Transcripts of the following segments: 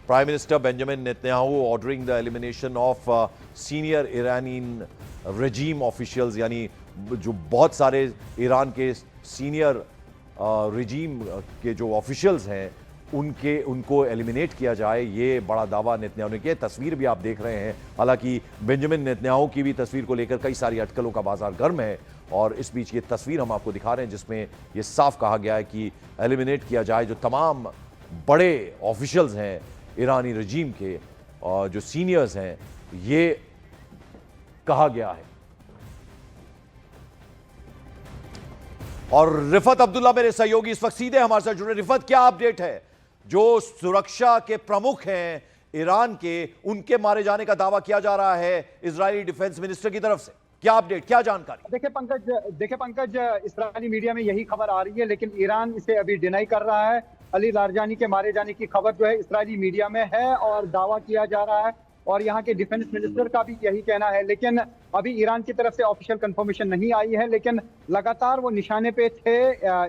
Prime Minister Benjamin Netanyahu ordering the elimination of senior Iranian regime officials, यानी जो बहुत सारे ईरान के सीनियर regime के जो ऑफिशियल्स हैं उनको एलिमिनेट किया जाए, ये बड़ा दावा नेतन्याहू ने किया। तस्वीर भी आप देख रहे हैं। हालांकि बेंजामिन नेतन्याहू की भी तस्वीर को लेकर कई सारी अटकलों का बाजार गर्म है, और इस बीच ये तस्वीर हम आपको दिखा रहे हैं जिसमें ये साफ कहा गया है कि एलिमिनेट किया जाए जो तमाम बड़े ऑफिशियल्स हैं ईरानी रजीम के, और जो सीनियर्स हैं, ये कहा गया है। और रिफत अब्दुल्ला मेरे सहयोगी इस वक्त सीधे हमारे साथ जुड़े। रिफत, क्या अपडेट है? जो सुरक्षा के प्रमुख हैं ईरान के, उनके मारे जाने का दावा किया जा रहा है इजरायली डिफेंस मिनिस्टर की तरफ से, क्या अपडेट, क्या जानकारी? देखिए पंकज, इस्राएली मीडिया में यही खबर आ रही है, लेकिन ईरान इसे अभी डिनाई कर रहा है। अली लारजानी के मारे जाने की खबर जो है इस्राएली मीडिया में है और दावा किया जा रहा है, और यहाँ के डिफेंस मिनिस्टर का भी यही कहना है। लेकिन अभी ईरान की तरफ से ऑफिशियल कंफर्मेशन नहीं आई है, लेकिन लगातार वो निशाने पे थे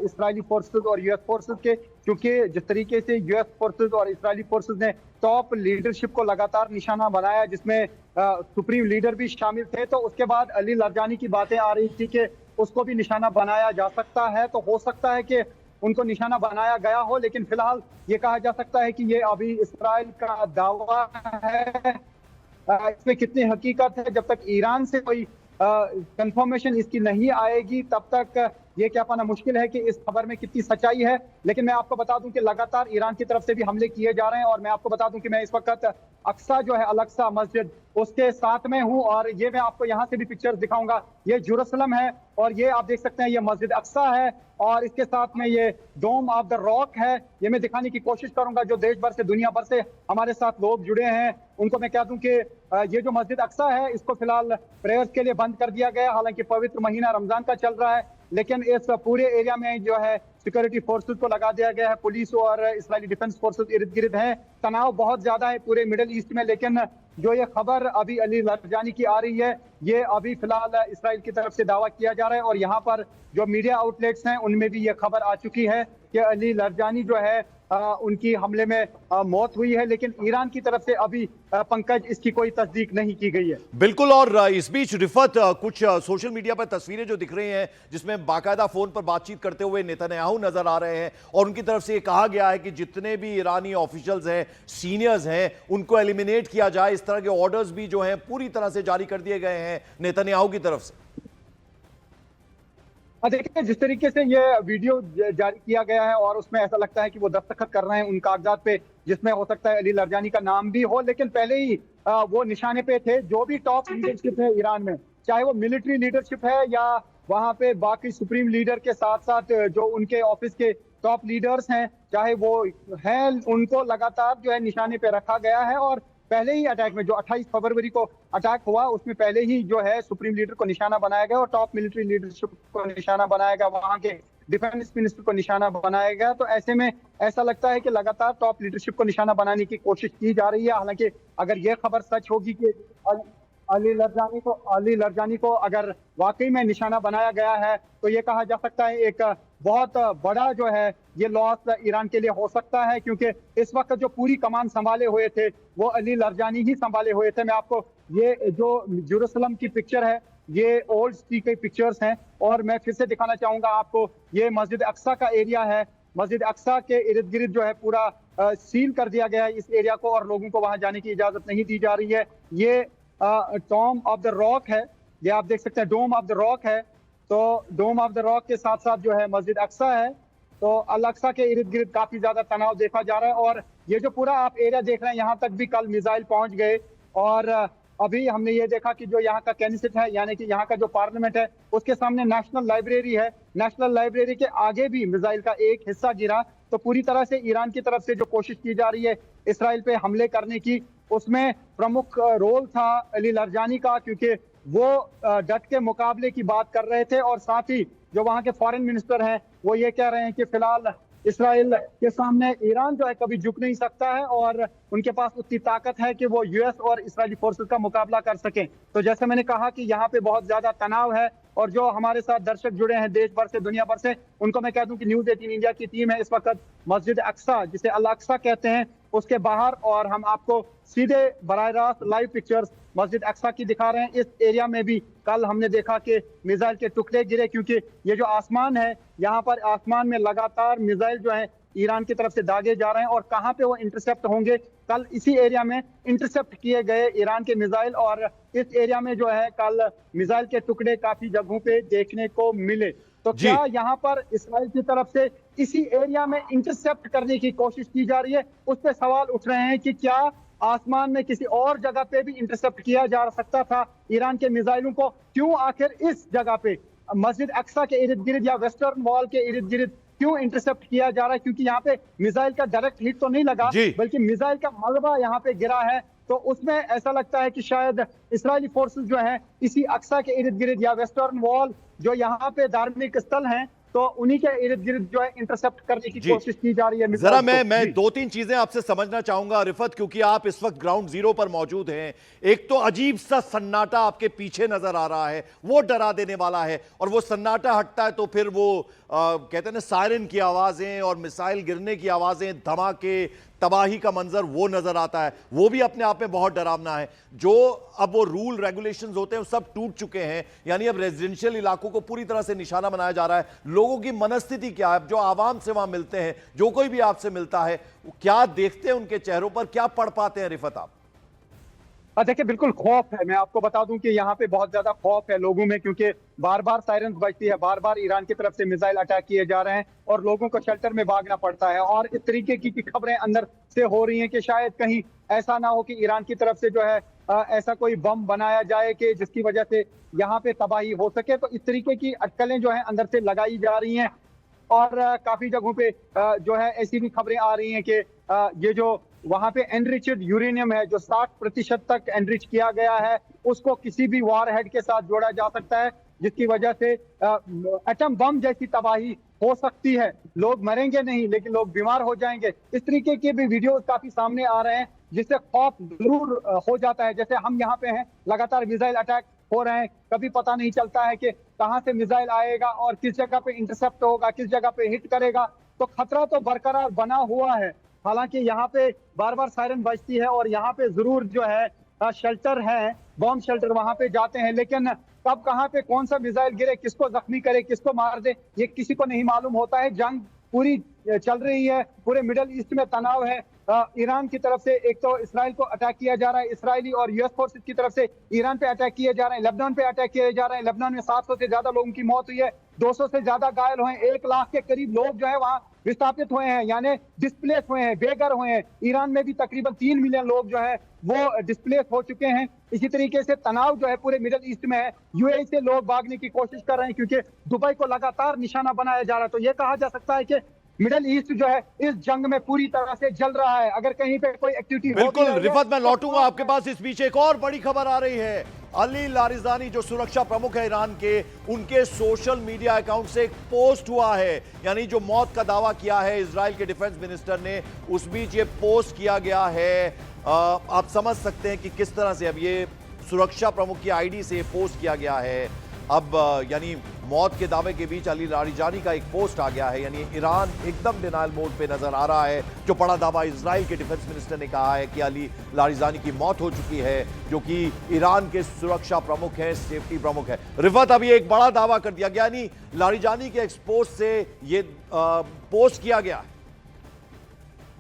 इस्राएली फोर्सेस और यूएस फोर्सेस के, क्योंकि जिस तरीके से यूएस फोर्सेस और इस्राएली फोर्सेस ने टॉप लीडरशिप को लगातार निशाना बनाया, जिसमें सुप्रीम लीडर भी शामिल थे, तो उसके बाद अली लारजानी की बातें आ रही थी कि उसको भी निशाना बनाया जा सकता है। तो हो सकता है कि उनको निशाना बनाया गया हो, लेकिन फिलहाल ये कहा जा सकता है कि ये अभी इस्राएल का दावा है। इसमें कितनी हकीकत है, जब तक ईरान से कोई कंफर्मेशन इसकी नहीं आएगी तब तक ये क्या पाना मुश्किल है कि इस खबर में कितनी सच्चाई है। लेकिन मैं आपको बता दूं कि लगातार ईरान की तरफ से भी हमले किए जा रहे हैं, और मैं आपको बता दूं कि मैं इस वक्त अक्सा जो है अल-अक्सा मस्जिद उसके साथ में हूं, और ये मैं आपको यहाँ से भी पिक्चर्स दिखाऊंगा। ये जेरूसलम है, और ये आप देख सकते हैं ये मस्जिद अक्सा है, और इसके साथ में ये डोम ऑफ द रॉक है। ये मैं दिखाने की कोशिश करूंगा, जो देश भर से दुनिया भर से हमारे साथ लोग जुड़े हैं उनको मैं कह दूं कि ये जो मस्जिद अक्सा है इसको फिलहाल प्रेयर्स के लिए बंद कर दिया गया। हालांकि पवित्र महीना रमजान का चल रहा है, लेकिन इस पूरे एरिया में जो है सिक्योरिटी फोर्सेस को लगा दिया गया है। पुलिस और इस्राएली डिफेंस फोर्सेस इर्द गिर्द हैं। तनाव बहुत ज्यादा है पूरे मिडिल ईस्ट में, लेकिन जो ये खबर अभी अली लारजानी की आ रही है, ये अभी फिलहाल इस्राएल की तरफ से दावा किया जा रहा है, और यहाँ पर जो मीडिया आउटलेट्स हैं उनमें भी ये खबर आ चुकी है कि अली लारजानी जो है उनकी हमले में मौत हुई है। लेकिन ईरान की तरफ से अभी पंकज इसकी कोई तस्दीक नहीं की गई है। बिल्कुल। और इस बीच रिफत, कुछ सोशल मीडिया पर तस्वीरें जो दिख रही हैं जिसमें बाकायदा फोन पर बातचीत करते हुए नेतन्याहू नजर आ रहे हैं, और उनकी तरफ से ये कहा गया है कि जितने भी ईरानी ऑफिशियल्स हैं, सीनियर्स हैं, उनको एलिमिनेट किया जाए। इस तरह के ऑर्डर्स भी जो हैं पूरी तरह से जारी कर दिए गए हैं नेतन्याहू की तरफ से। देखिए, जिस तरीके से ये वीडियो जारी किया गया है और उसमें ऐसा लगता है कि वो दस्तखत कर रहे हैं उन कागजात पे, जिसमें हो सकता है अली लारजानी का नाम भी हो, लेकिन पहले ही वो निशाने पे थे। जो भी टॉप लीडरशिप है ईरान में, चाहे वो मिलिट्री लीडरशिप है या वहां पे बाकी सुप्रीम लीडर के साथ साथ जो उनके ऑफिस के टॉप लीडर्स हैं, चाहे वो हैं, उनको लगातार जो है निशाने पे रखा गया है। और पहले ही अटैक में, जो 28 फरवरी को अटैक हुआ, उसमें पहले ही जो है सुप्रीम लीडर को निशाना बनाया गया और टॉप मिलिट्री लीडरशिप को निशाना बनाया गया, वहां के डिफेंस मिनिस्टर को निशाना बनाया गया। तो ऐसे में ऐसा लगता है कि लगातार टॉप लीडरशिप को निशाना बनाने की कोशिश की जा रही है। हालांकि अगर यह खबर सच होगी कि अली लारजानी को अगर वाकई में निशाना बनाया गया है, तो ये कहा जा सकता है एक बहुत बड़ा जो है ये लॉस ईरान के लिए हो सकता है, क्योंकि इस वक्त जो पूरी कमान संभाले हुए थे वो अली लारजानी ही संभाले हुए थे। मैं आपको ये जो जेरूसलम की पिक्चर है, ये ओल्ड सिटी के पिक्चर्स हैं, और मैं फिर से दिखाना चाहूंगा आपको, ये मस्जिद अक्सा का एरिया है। मस्जिद अक्सा के इर्द गिर्द जो है पूरा सील कर दिया गया है इस एरिया को, और लोगों को वहां जाने की इजाजत नहीं दी जा रही है। ये टॉम ऑफ द रॉक है, ये आप देख सकते हैं डोम ऑफ द रॉक है। तो डोम ऑफ द रॉक के साथ साथ जो है मस्जिद अक्सा है। तो अल अक्सा के इर्द गिर्द काफी ज्यादा तनाव देखा जा रहा है, और ये जो पूरा आप एरिया देख रहे हैं, यहाँ तक भी कल मिसाइल पहुंच गए। और अभी हमने ये देखा कि जो यहाँ का कैनिसेट है, यानी कि यहाँ का जो पार्लियामेंट है, उसके सामने नेशनल लाइब्रेरी है। नेशनल लाइब्रेरी के आगे भी मिसाइल का एक हिस्सा गिरा। तो पूरी तरह से ईरान की तरफ से जो कोशिश की जा रही है इसराइल पे हमले करने की, उसमें प्रमुख रोल था अली लारजानी का, क्योंकि वो डट के मुकाबले की बात कर रहे थे। और साथ ही जो वहाँ के फॉरेन मिनिस्टर हैं वो ये कह रहे हैं कि फिलहाल इसराइल के सामने ईरान जो है कभी झुक नहीं सकता है, और उनके पास उतनी ताकत है कि वो यूएस और इस्राएली फोर्सेस का मुकाबला कर सकें। तो जैसे मैंने कहा कि यहाँ पे बहुत ज्यादा तनाव है, और जो हमारे साथ दर्शक जुड़े हैं देश भर से, दुनिया भर से, उनको मैं कह दूं कि न्यूज़ 18 इंडिया की टीम है इस वक्त मस्जिद अक्सा, जिसे अल अक्सा कहते हैं, उसके बाहर, और हम आपको सीधे बराह रास्त लाइव पिक्चर्स मस्जिद अक्सा की दिखा रहे हैं। इस एरिया में भी कल हमने देखा कि मिसाइल के टुकड़े गिरे, क्योंकि ये जो आसमान है, यहाँ पर आसमान में लगातार मिसाइल जो है ईरान की तरफ से दागे जा रहे हैं, और कहाँ पे वो इंटरसेप्ट होंगे, कल इसी एरिया में इंटरसेप्ट किए गए ईरान के मिसाइल, और इस एरिया में जो है कल मिसाइल के टुकड़े काफी जगहों पे देखने को मिले। तो क्या यहाँ पर इसराइल की तरफ से इसी एरिया में इंटरसेप्ट करने की कोशिश की जा रही है? उस पर सवाल उठ रहे हैं कि क्या आसमान में किसी और जगह पे भी इंटरसेप्ट किया जा सकता था ईरान के मिसाइलों को? क्यों आखिर इस जगह पे मस्जिद अक्सा के इर्द गिर्द या वेस्टर्न वॉल के इर्द गिर्द क्यों इंटरसेप्ट किया जा रहा है? क्योंकि यहाँ पे मिसाइल का डायरेक्ट हिट तो नहीं लगा, बल्कि मिसाइल का मलबा यहाँ पे गिरा है। तो उसमें ऐसा लगता है कि शायद इस्राएली फोर्सेस जो हैं इसी अक्सा के इर्द गिर्द या वेस्टर्न वॉल, जो यहाँ पे धार्मिक स्थल हैं, तो उन्हीं के इर्द गिर्द जो है इंटरसेप्ट करने की कोशिश की जा रही है। जरा मैं दो तीन चीजें आपसे समझना चाहूंगा रिफत, क्योंकि आप इस वक्त ग्राउंड जीरो पर मौजूद हैं। एक तो अजीब सा सन्नाटा आपके पीछे नजर आ रहा है, वो डरा देने वाला है, और वो सन्नाटा हटता है तो फिर वो कहते हैं ना, सायरन की आवाजें और मिसाइल गिरने की आवाजें, धमाके, तबाही का मंजर वो नजर आता है। वो भी अपने आप में बहुत डरावना है। जो अब वो रूल रेगुलेशंस होते हैं वो सब टूट चुके हैं, यानी अब रेजिडेंशियल इलाकों को पूरी तरह से निशाना बनाया जा रहा है। लोगों की मनस्थिति क्या है, जो आवाम से वहां मिलते हैं, जो कोई भी आपसे मिलता है, क्या देखते हैं उनके चेहरों पर, क्या पढ़ पाते हैं रिफत आप? देखिए, बिल्कुल खौफ है। मैं आपको बता दूं कि यहाँ पे बहुत ज्यादा खौफ है लोगों में, क्योंकि बार बार सायरन बजती है, बार बार ईरान की तरफ से मिसाइल अटैक किए जा रहे हैं और लोगों को शेल्टर में भागना पड़ता है। और इस तरीके की खबरें अंदर से हो रही हैं कि शायद कहीं ऐसा ना हो कि ईरान की तरफ से जो है ऐसा कोई बम बनाया जाए कि जिसकी वजह से यहाँ पे तबाही हो सके। तो इस तरीके की अटकलें जो है अंदर से लगाई जा रही हैं, और काफी जगहों पे जो है ऐसी भी खबरें आ रही हैं कि ये जो वहां पे एनरिचड यूरेनियम है, जो 60% तक एनरिच किया गया है, उसको किसी भी वॉर हेड के साथ जोड़ा जा सकता है, जिसकी वजह से एटम बम जैसी तबाही हो सकती है। लोग मरेंगे नहीं, लेकिन लोग बीमार हो जाएंगे। इस तरीके के भी वीडियो काफी सामने आ रहे हैं, जिससे खौफ जरूर हो जाता है। जैसे हम यहाँ पे हैं, लगातार मिसाइल अटैक हो रहे हैं, कभी पता नहीं चलता है कि कहाँ से मिसाइल आएगा और किस जगह पे इंटरसेप्ट होगा, किस जगह पे हिट करेगा। तो खतरा तो बरकरार बना हुआ है। हालांकि यहाँ पे बार बार सायरन बजती है और यहाँ पे जरूर जो है शेल्टर है, बॉम्ब शेल्टर, वहां पे जाते हैं, लेकिन कब कहाँ पे कौन सा मिसाइल गिरे, किसको जख्मी करे, किसको मार दे, ये किसी को नहीं मालूम होता है। जंग पूरी चल रही है, पूरे मिडल ईस्ट में तनाव है। ईरान की तरफ से एक तो इसराइल को अटैक किया जा रहा है, इसराइली और यूएस फोर्सेस की तरफ से ईरान पे अटैक किए जा रहे हैं, लेबनान पे अटैक किए जा रहे हैं। लेबनान में 700 से ज्यादा लोगों की मौत हुई है, 200 से ज्यादा घायल हुए हैं, 1 लाख के करीब लोग जो है वहाँ विस्थापित हुए हैं, यानी डिस्प्लेस हुए हैं, बेघर हुए हैं। ईरान में भी तकरीबन 3 मिलियन लोग जो है वो डिस्प्लेस हो चुके हैं। इसी तरीके से तनाव जो है पूरे मिडल ईस्ट में है। यूएई से लोग भागने की कोशिश कर रहे हैं, क्योंकि दुबई को लगातार निशाना बनाया जा रहा है। तो ये कहा जा सकता है कि मिडल ईस्ट जो है इस जंग में पूरी तरह से जल रहा है। अगर कहीं पे कोई एक्टिविटी बिल्कुल रिफत, मैं लौटूंगा आपके पास। इस बीच एक और बड़ी खबर आ रही है। अली लारिजानी जो सुरक्षा प्रमुख है ईरान के, उनके सोशल मीडिया अकाउंट से एक पोस्ट हुआ है, यानी जो मौत का दावा किया है इजराइल के डिफेंस मिनिस्टर ने, उस बीच ये पोस्ट किया गया है। आप समझ सकते हैं कि किस तरह से अब ये सुरक्षा प्रमुख की आईडी से पोस्ट किया गया है। अब यानी मौत के दावे के बीच अली लारिजानी का एक पोस्ट आ गया है, यानी ईरान एकदम डिनायल मोड पे नजर आ रहा है। जो बड़ा दावा इजराइल के डिफेंस मिनिस्टर ने कहा है कि अली लारिजानी की मौत हो चुकी है, जो कि ईरान के सुरक्षा प्रमुख हैं, सेफ्टी प्रमुख है। रिफत, अभी एक बड़ा दावा कर दिया गया, यानी लारिजानी के एक्सपोज से ये पोस्ट किया गया है।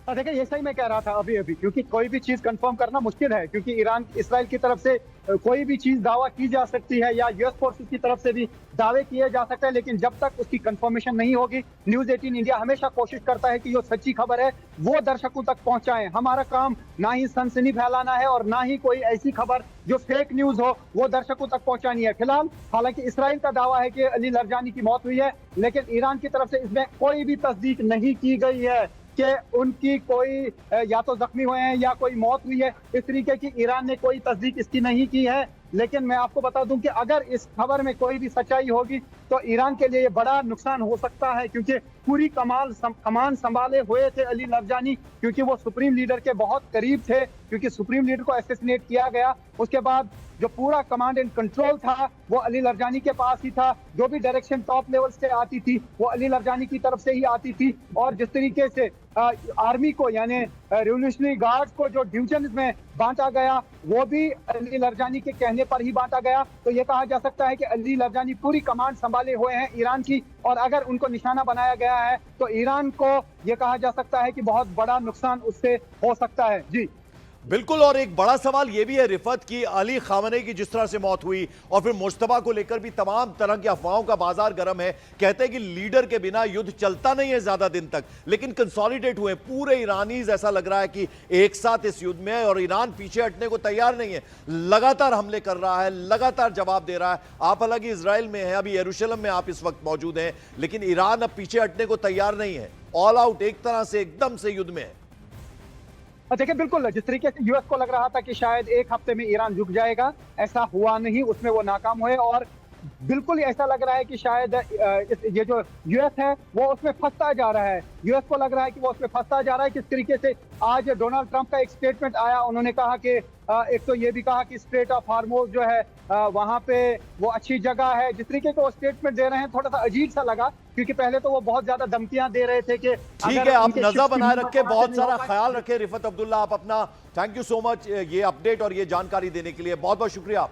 देखिए, ये सही मैं कह रहा था अभी, क्योंकि कोई भी चीज कंफर्म करना मुश्किल है, क्योंकि ईरान इसराइल की तरफ से कोई भी चीज दावा की जा सकती है या यूएस फोर्सेस की तरफ से भी दावे किए जा सकते हैं, लेकिन जब तक उसकी कंफर्मेशन नहीं होगी, न्यूज़ 18 इंडिया हमेशा कोशिश करता है कि जो सच्ची खबर है वो दर्शकों तक पहुंचाएं। हमारा काम ना ही सनसनी फैलाना है और ना ही कोई ऐसी खबर जो फेक न्यूज हो वो दर्शकों तक पहुंचानी है। फिलहाल हालांकि इसराइल का दावा है कि अली लारिजानी की मौत हुई है, लेकिन ईरान की तरफ से इसमें कोई भी तस्दीक नहीं की गई है कि उनकी कोई या तो जख्मी हुए हैं या कोई मौत हुई है। इस तरीके की ईरान ने कोई तस्दीक इसकी नहीं की है। लेकिन मैं आपको बता दूं कि अगर इस खबर में कोई भी सच्चाई होगी तो ईरान के लिए ये बड़ा नुकसान हो सकता है, क्योंकि पूरी कमान संभाले हुए थे अली लरजानी, क्योंकि वो सुप्रीम लीडर के बहुत करीब थे, क्योंकि सुप्रीम लीडर को असैसिनेट किया गया। उसके बाद जो पूरा कमांड एंड कंट्रोल था वो अली लरजानी के पास ही था। जो भी डायरेक्शन टॉप लेवल से आती थी वो अली लरजानी की तरफ से ही आती थी। और जिस तरीके से आर्मी को यानी रेवोल्यूशनरी गार्ड्स को जो डिवीजन में बांटा गया वो भी अली लरजानी के कहने पर ही बांटा गया। तो ये कहा जा सकता है कि अली लरजानी पूरी कमांड संभाले हुए हैं ईरान की, और अगर उनको निशाना बनाया गया है तो ईरान को ये कहा जा सकता है कि बहुत बड़ा नुकसान उससे हो सकता है। जी बिल्कुल। और एक बड़ा सवाल यह भी है रिफत की अली खामनेई की जिस तरह से मौत हुई और फिर मुश्तबा को लेकर भी तमाम तरह की अफवाहों का बाजार गर्म है। कहते हैं कि लीडर के बिना युद्ध चलता नहीं है ज्यादा दिन तक, लेकिन कंसोलिडेट हुए पूरे ईरानीज, ऐसा लग रहा है कि एक साथ इस युद्ध में है और ईरान पीछे हटने को तैयार नहीं है, लगातार हमले कर रहा है, लगातार जवाब दे रहा है। आप हालांकि इजराइल में है, अभी यरूशलेम में आप इस वक्त मौजूद हैं, लेकिन ईरान अब पीछे हटने को तैयार नहीं है, ऑल आउट एक तरह से एकदम से युद्ध में है। देखिए बिल्कुल, जिस तरीके से यूएस को लग रहा था कि शायद एक हफ्ते में ईरान झुक जाएगा, ऐसा हुआ नहीं, उसमें वो नाकाम हुए। और बिल्कुल ऐसा लग रहा है कि शायद ये जो यूएस है वो उसमें फंसता जा रहा है। यूएस को लग रहा है कि वो उसमें फंसता जा रहा है। किस तरीके से आज डोनाल्ड ट्रंप का एक स्टेटमेंट आया, उन्होंने कहा कि एक तो ये भी कहा कि स्ट्रेट ऑफ हार्मोज जो है वहां पे वो अच्छी जगह है। जिस तरीके से वो स्टेटमेंट दे रहे हैं थोड़ा सा अजीब सा लगा, क्योंकि पहले तो वो बहुत ज्यादा धमकियां दे रहे थे कि ठीक है, आप नजर बनाए रखे, बहुत सारा ख्याल रखे रिफत अब्दुल्ला, आप अपना। थैंक यू सो मच ये अपडेट और ये जानकारी देने के लिए, बहुत बहुत शुक्रिया।